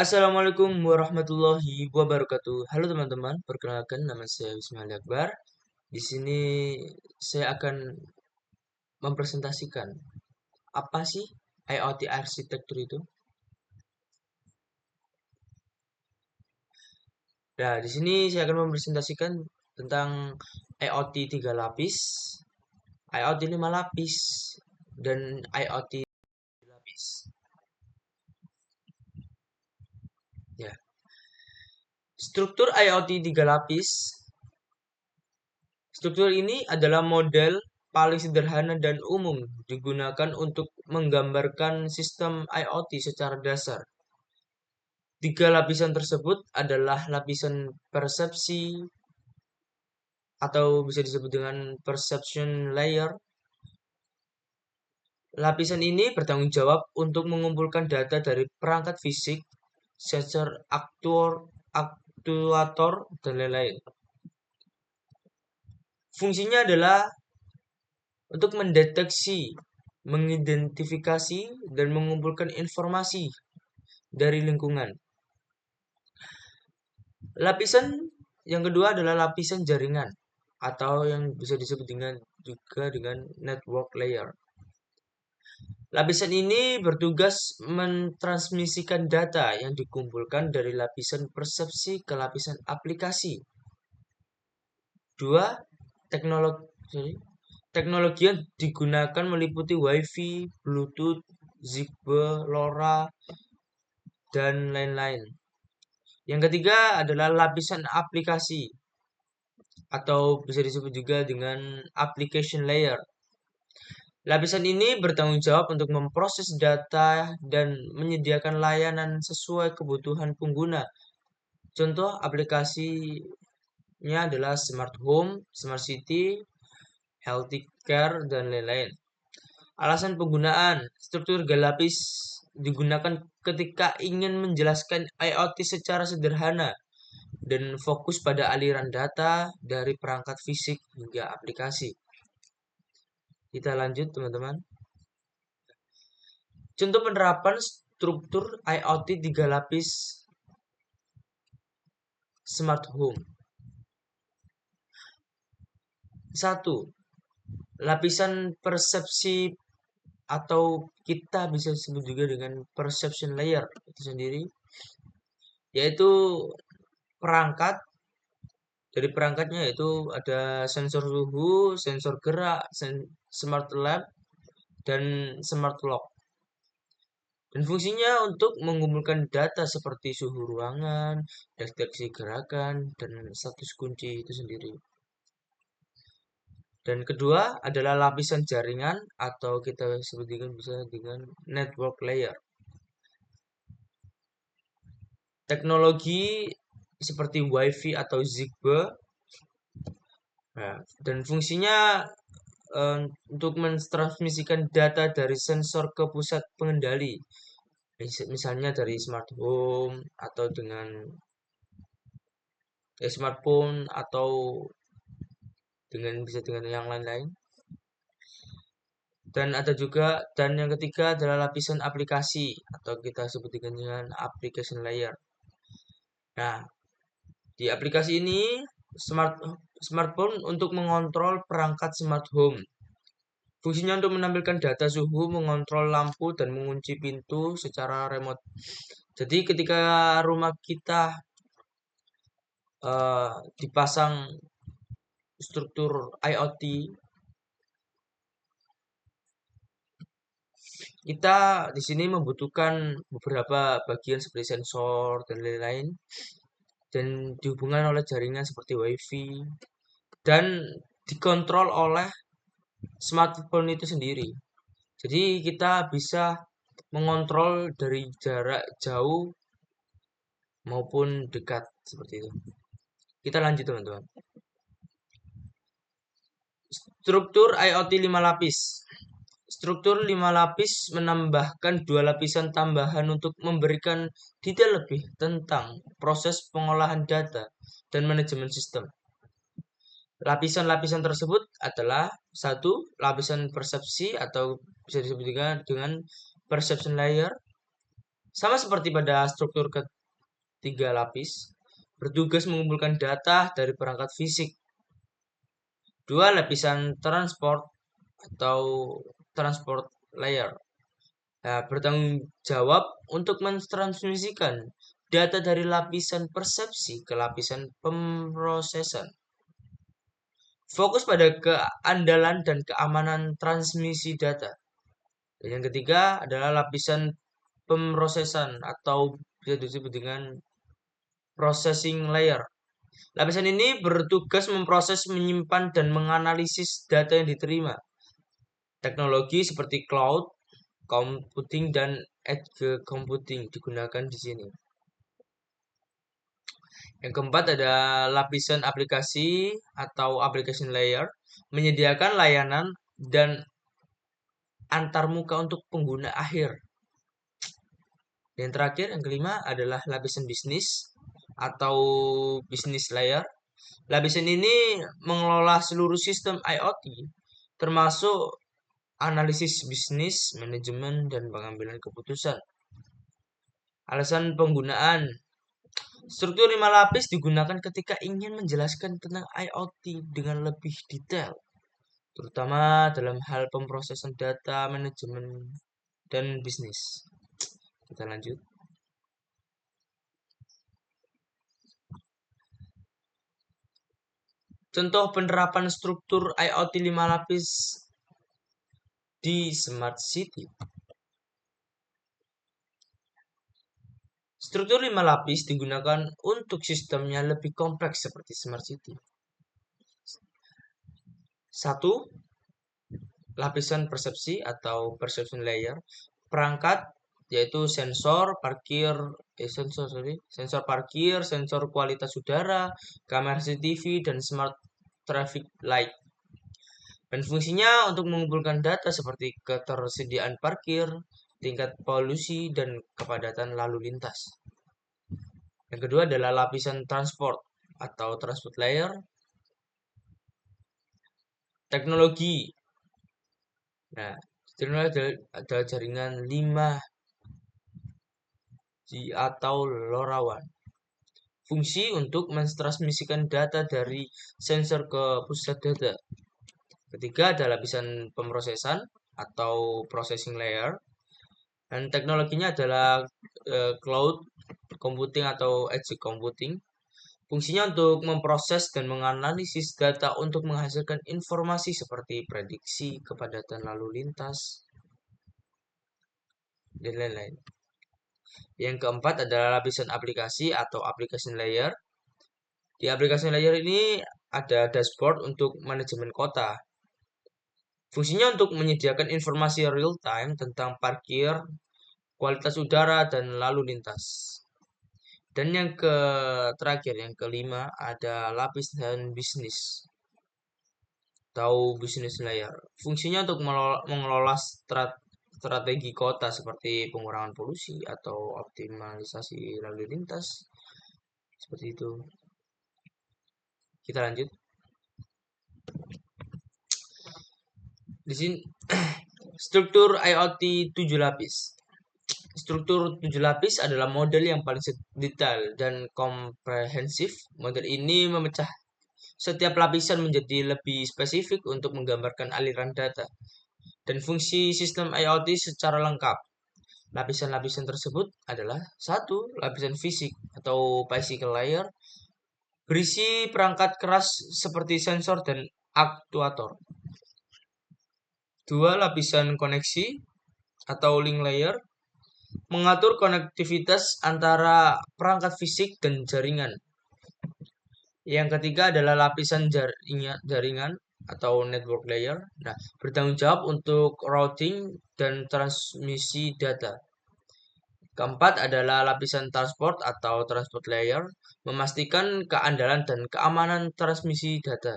Assalamualaikum warahmatullahi wabarakatuh. Halo teman-teman, perkenalkan nama saya Wismail Akbar. Di sini saya akan mempresentasikan apa sih IoT arsitektur itu. Nah, di sini saya akan mempresentasikan tentang IoT 3 lapis, IoT 5 lapis, dan IoT lapis. Ya, struktur IoT 3 lapis. Struktur ini adalah model paling sederhana dan umum digunakan untuk menggambarkan sistem IoT secara dasar. Tiga lapisan tersebut adalah lapisan persepsi atau bisa disebut dengan perception layer. Lapisan ini bertanggung jawab untuk mengumpulkan data dari perangkat fisik, sensor, aktuator, dan lain-lain. Fungsinya adalah untuk mendeteksi, mengidentifikasi, dan mengumpulkan informasi dari lingkungan. Lapisan yang kedua adalah lapisan jaringan atau yang bisa disebut juga dengan network layer. Lapisan ini bertugas mentransmisikan data yang dikumpulkan dari lapisan persepsi ke lapisan aplikasi. Dua, teknologi yang digunakan meliputi Wi-Fi, Bluetooth, Zigbee, LoRa, dan lain-lain. Yang ketiga adalah lapisan aplikasi atau bisa disebut juga dengan application layer. Lapisan ini bertanggung jawab untuk memproses data dan menyediakan layanan sesuai kebutuhan pengguna. Contoh aplikasinya adalah smart home, smart city, healthy care, dan lain-lain. Alasan penggunaan struktur galapis digunakan ketika ingin menjelaskan IoT secara sederhana dan fokus pada aliran data dari perangkat fisik hingga aplikasi. Kita lanjut teman-teman. Contoh penerapan struktur IoT 3 lapis smart home. 1. Lapisan persepsi atau kita bisa sebut juga dengan perception layer itu sendiri, yaitu perangkat. Dari perangkatnya yaitu ada sensor suhu, sensor gerak, smart lamp, dan smart lock. Dan fungsinya untuk mengumpulkan data seperti suhu ruangan, deteksi gerakan, dan status kunci itu sendiri. Dan kedua adalah lapisan jaringan atau kita sebutkan bisa dengan network layer. Teknologi seperti Wi-Fi atau Zigbee, nah, dan fungsinya untuk mentransmisikan data dari sensor ke pusat pengendali, misalnya dari smart home atau dengan smartphone atau bisa dengan yang lain-lain. Dan ada juga yang ketiga adalah lapisan aplikasi atau kita sebut dengan application layer. Nah, di aplikasi ini smartphone untuk mengontrol perangkat smart home. Fungsinya untuk menampilkan data suhu, mengontrol lampu, dan mengunci pintu secara remote. Jadi ketika rumah kita dipasang struktur IoT, kita di sini membutuhkan beberapa bagian seperti sensor dan lain-lain, dan dihubungkan oleh jaringan seperti Wi-Fi, dan dikontrol oleh smartphone itu sendiri. Jadi kita bisa mengontrol dari jarak jauh maupun dekat seperti itu. Kita lanjut teman-teman. Struktur IoT 5 lapis. Struktur 5 lapis menambahkan 2 lapisan tambahan untuk memberikan detail lebih tentang proses pengolahan data dan manajemen sistem. Lapisan-lapisan tersebut adalah satu, lapisan persepsi atau bisa disebut dengan perception layer. Sama seperti pada struktur ketiga lapis, bertugas mengumpulkan data dari perangkat fisik. Dua lapisan transport atau transport layer. Nah, bertanggung jawab untuk mentransmisikan data dari lapisan persepsi ke lapisan pemrosesan. Fokus pada keandalan dan keamanan transmisi data. Dan yang ketiga adalah lapisan pemrosesan atau bisa disebut dengan processing layer. Lapisan ini bertugas memproses, menyimpan, dan menganalisis data yang diterima. Teknologi seperti cloud computing dan edge computing digunakan di sini. Yang keempat ada lapisan aplikasi atau application layer, menyediakan layanan dan antarmuka untuk pengguna akhir. Yang terakhir, yang kelima adalah lapisan bisnis atau business layer. Lapisan ini mengelola seluruh sistem IoT, termasuk analisis bisnis, manajemen, dan pengambilan keputusan. Alasan penggunaan struktur 5 lapis digunakan ketika ingin menjelaskan tentang IoT dengan lebih detail, terutama dalam hal pemrosesan data, manajemen, dan bisnis. Kita lanjut. Contoh penerapan struktur IoT 5 lapis di Smart City. Struktur 5 lapis digunakan untuk sistemnya lebih kompleks seperti Smart City. 1. Lapisan persepsi atau perception layer. Perangkat yaitu sensor parkir, sensor kualitas udara, kamera CCTV, dan smart traffic light. Dan fungsinya untuk mengumpulkan data seperti ketersediaan parkir, tingkat polusi, dan kepadatan lalu lintas. Yang kedua adalah lapisan transport atau transport layer. Teknologi. Nah, adalah jaringan 5G atau LoRaWAN. Fungsi untuk mentransmisikan data dari sensor ke pusat data. Ketiga ada lapisan pemrosesan atau processing layer. Dan teknologinya adalah cloud computing atau edge computing. Fungsinya untuk memproses dan menganalisis data untuk menghasilkan informasi seperti prediksi, kepadatan lalu lintas, dan lain-lain. Yang keempat adalah lapisan aplikasi atau application layer. Di application layer ini ada dashboard untuk manajemen kota. Fungsinya untuk menyediakan informasi real time tentang parkir, kualitas udara, dan lalu lintas. Dan yang terakhir, yang kelima, ada lapisan bisnis atau business layer. Fungsinya untuk mengelola strategi kota seperti pengurangan polusi atau optimalisasi lalu lintas. Seperti itu. Kita lanjut. Di sini struktur IoT 7 lapis. Struktur 7 lapis adalah model yang paling detail dan komprehensif. Model ini memecah setiap lapisan menjadi lebih spesifik untuk menggambarkan aliran data dan fungsi sistem IoT secara lengkap. Lapisan-lapisan tersebut adalah 1. Lapisan fisik atau physical layer, berisi perangkat keras seperti sensor dan aktuator. 2. Lapisan koneksi atau link layer, mengatur konektivitas antara perangkat fisik dan jaringan. Yang ketiga adalah lapisan jaringan atau network layer. Nah, bertanggung jawab untuk routing dan transmisi data. Keempat adalah lapisan transport atau transport layer, memastikan keandalan dan keamanan transmisi data.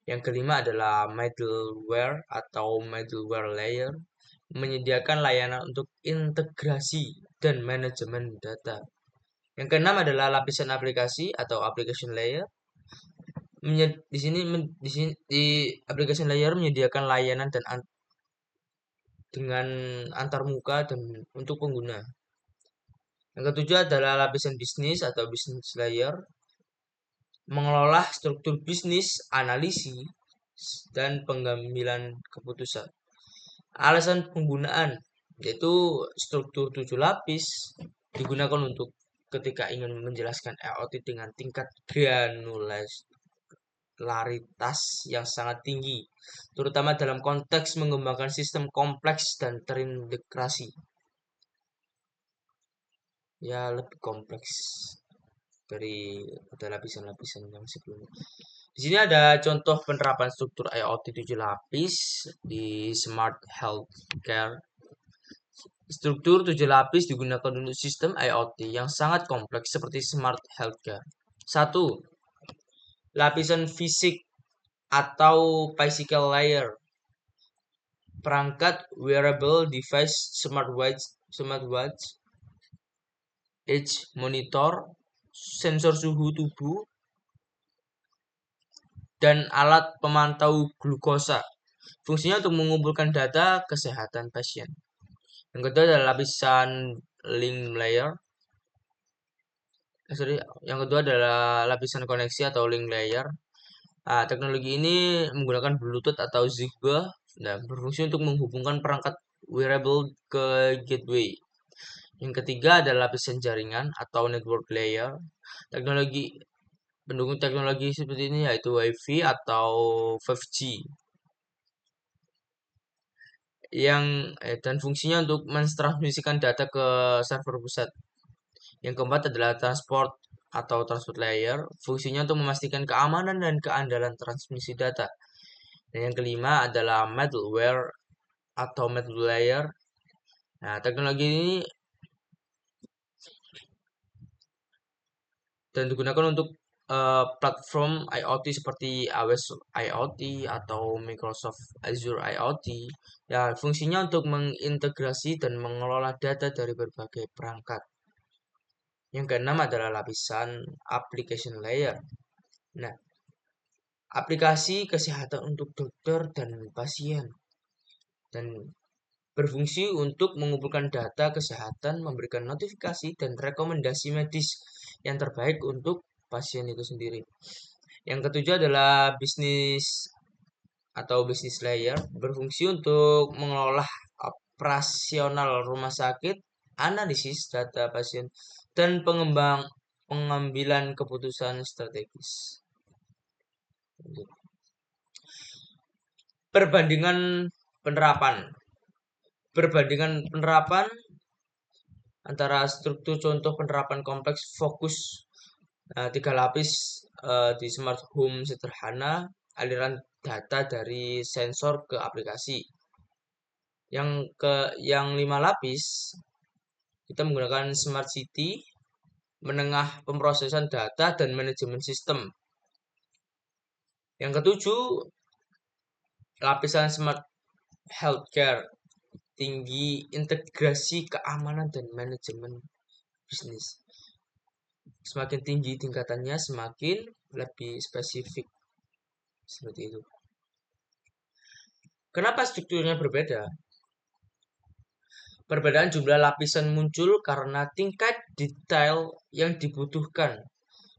Yang kelima adalah middleware atau middleware layer, menyediakan layanan untuk integrasi dan manajemen data. Yang keenam adalah lapisan aplikasi atau application layer. Di application layer menyediakan layanan dengan antar muka dan untuk pengguna. Yang ketujuh adalah lapisan bisnis atau business layer, mengelola struktur bisnis, analisis, dan pengambilan keputusan. Alasan penggunaan yaitu struktur 7 lapis digunakan untuk ketika ingin menjelaskan IoT dengan tingkat granularitas yang sangat tinggi, terutama dalam konteks mengembangkan sistem kompleks dan terintegrasi. Ya, lebih kompleks dari pada lapisan-lapisan yang sebelumnya. Di sini ada contoh penerapan struktur IoT 7 lapis di Smart Healthcare. Struktur 7 lapis digunakan untuk sistem IoT yang sangat kompleks seperti Smart Healthcare. 1. Lapisan fisik atau physical layer. Perangkat wearable device, smartwatch, edge monitor, sensor suhu tubuh, dan alat pemantau glukosa. Fungsinya untuk mengumpulkan data kesehatan pasien. Yang kedua adalah lapisan link layer. Yang kedua adalah lapisan koneksi atau link layer. Teknologi ini menggunakan Bluetooth atau Zigbee dan berfungsi untuk menghubungkan perangkat wearable ke gateway. Yang ketiga adalah lapisan jaringan atau network layer. Pendukung teknologi seperti ini yaitu Wi-Fi atau 5G dan fungsinya untuk mentransmisikan data ke server pusat. Yang keempat adalah transport atau transport layer, fungsinya untuk memastikan keamanan dan keandalan transmisi data. Dan yang kelima adalah middleware atau middle layer. Teknologi ini dan digunakan untuk platform IoT seperti AWS IoT atau Microsoft Azure IoT. Ya, fungsinya untuk mengintegrasi dan mengelola data dari berbagai perangkat. Yang keenam adalah lapisan application layer. Nah, aplikasi kesehatan untuk dokter dan pasien dan berfungsi untuk mengumpulkan data kesehatan, memberikan notifikasi dan rekomendasi medis yang terbaik untuk pasien itu sendiri. Yang ketujuh adalah bisnis atau business layer, berfungsi untuk mengelola operasional rumah sakit, analisis data pasien, dan pengambilan keputusan strategis. Perbandingan penerapan antara struktur contoh penerapan kompleks fokus 3 lapis di smart home sederhana, aliran data dari sensor ke aplikasi. Yang 5 lapis kita menggunakan smart city, menengah pemrosesan data dan manajemen sistem. Yang ketujuh, lapisan smart healthcare, tinggi integrasi keamanan dan manajemen bisnis. Semakin tinggi tingkatannya, semakin lebih spesifik. Seperti itu. Kenapa strukturnya berbeda? Perbedaan jumlah lapisan muncul karena tingkat detail yang dibutuhkan.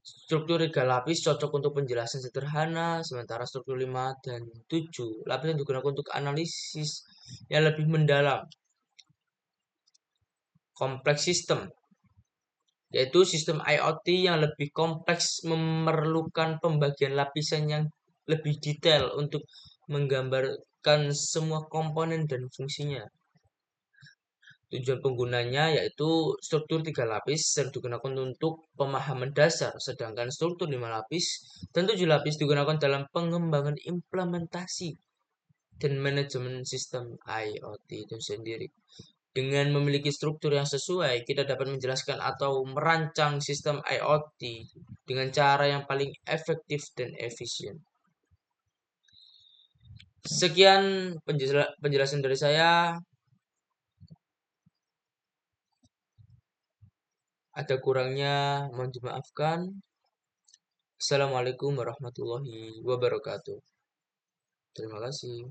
Struktur 3 lapis cocok untuk penjelasan sederhana, sementara struktur 5 dan 7 lapis yang digunakan untuk analisis yang lebih mendalam. Kompleks sistem, yaitu sistem IoT yang lebih kompleks memerlukan pembagian lapisan yang lebih detail untuk menggambarkan semua komponen dan fungsinya. Tujuan penggunanya yaitu struktur 3 lapis sering digunakan untuk pemahaman dasar, sedangkan struktur 5 lapis dan 7 lapis digunakan dalam pengembangan implementasi dan manajemen sistem IoT itu sendiri. Dengan memiliki struktur yang sesuai, kita dapat menjelaskan atau merancang sistem IoT dengan cara yang paling efektif dan efisien. Sekian penjelasan dari saya. Ada kurangnya mohon dimaafkan. Assalamualaikum warahmatullahi wabarakatuh. Terima kasih.